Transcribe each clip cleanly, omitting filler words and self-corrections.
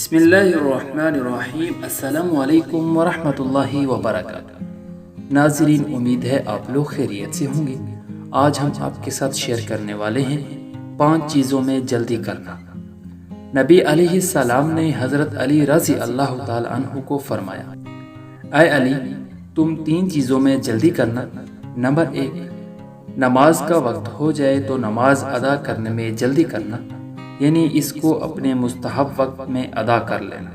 بسم اللہ الرحمن الرحیم۔ السلام علیکم ورحمۃ اللہ وبرکاتہ۔ ناظرین، امید ہے آپ لوگ خیریت سے ہوں گے۔ آج ہم آپ کے ساتھ شیئر کرنے والے ہیں 5 چیزوں میں جلدی کرنا۔ نبی علیہ السلام نے حضرت علی رضی اللہ تعالی عنہ کو فرمایا، اے علی، تم 3 چیزوں میں جلدی کرنا۔ نمبر 1، نماز کا وقت ہو جائے تو نماز ادا کرنے میں جلدی کرنا، یعنی اس کو اپنے مستحب وقت میں ادا کر لینا۔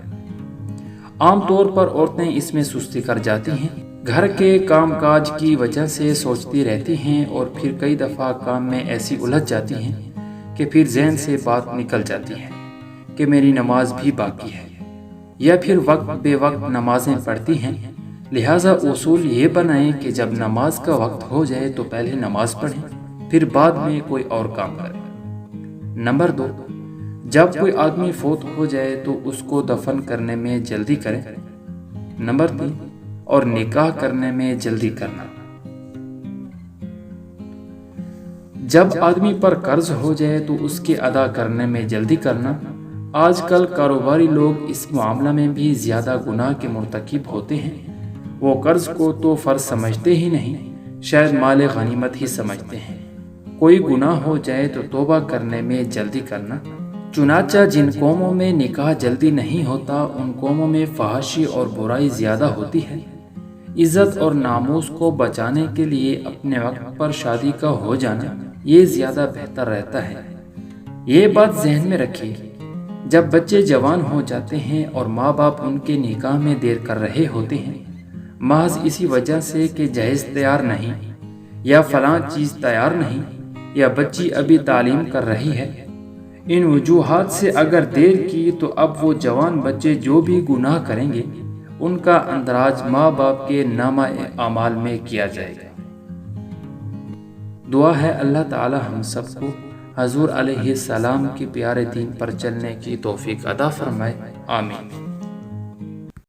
عام طور پر عورتیں اس میں سستی کر جاتی ہیں، گھر کے کام کاج کی وجہ سے سوچتی رہتی ہیں اور پھر کئی دفعہ کام میں ایسی الجھ جاتی ہیں کہ پھر ذہن سے بات نکل جاتی ہے کہ میری نماز بھی باقی ہے، یا پھر وقت بے وقت نمازیں پڑھتی ہیں۔ لہٰذا اصول یہ بنائیں کہ جب نماز کا وقت ہو جائے تو پہلے نماز پڑھیں، پھر بعد میں کوئی اور کام کریں۔ نمبر 2، جب کوئی آدمی فوت ہو جائے تو اس کو دفن کرنے میں جلدی کریں۔ نمبر 3، اور نکاح کرنے میں جلدی کرنا۔ جب آدمی پر قرض ہو جائے تو اس کے ادا کرنے میں جلدی کرنا۔ آج کل کاروباری لوگ اس معاملہ میں بھی زیادہ گناہ کے مرتکب ہوتے ہیں۔ وہ قرض کو تو فرض سمجھتے ہی نہیں، شاید مال غنیمت ہی سمجھتے ہیں۔ کوئی گناہ ہو جائے تو توبہ کرنے میں جلدی کرنا۔ چنانچہ جن قوموں میں نکاح جلدی نہیں ہوتا، ان قوموں میں فحاشی اور برائی زیادہ ہوتی ہے۔ عزت اور ناموس کو بچانے کے لیے اپنے وقت پر شادی کا ہو جانا یہ زیادہ بہتر رہتا ہے۔ یہ بات ذہن میں رکھیے، جب بچے جوان ہو جاتے ہیں اور ماں باپ ان کے نکاح میں دیر کر رہے ہوتے ہیں، محض اسی وجہ سے کہ جہیز تیار نہیں، یا فلاں چیز تیار نہیں، یا بچی ابھی تعلیم کر رہی ہے، ان وجوہات سے اگر دیر کی تو اب وہ جوان بچے جو بھی گناہ کریں گے ان کا اندراج ماں باپ کے نامہ اعمال میں کیا جائے گا۔ دعا ہے اللہ تعالی ہم سب کو حضور علیہ السلام کے پیارے دین پر چلنے کی توفیق عطا فرمائے، آمین۔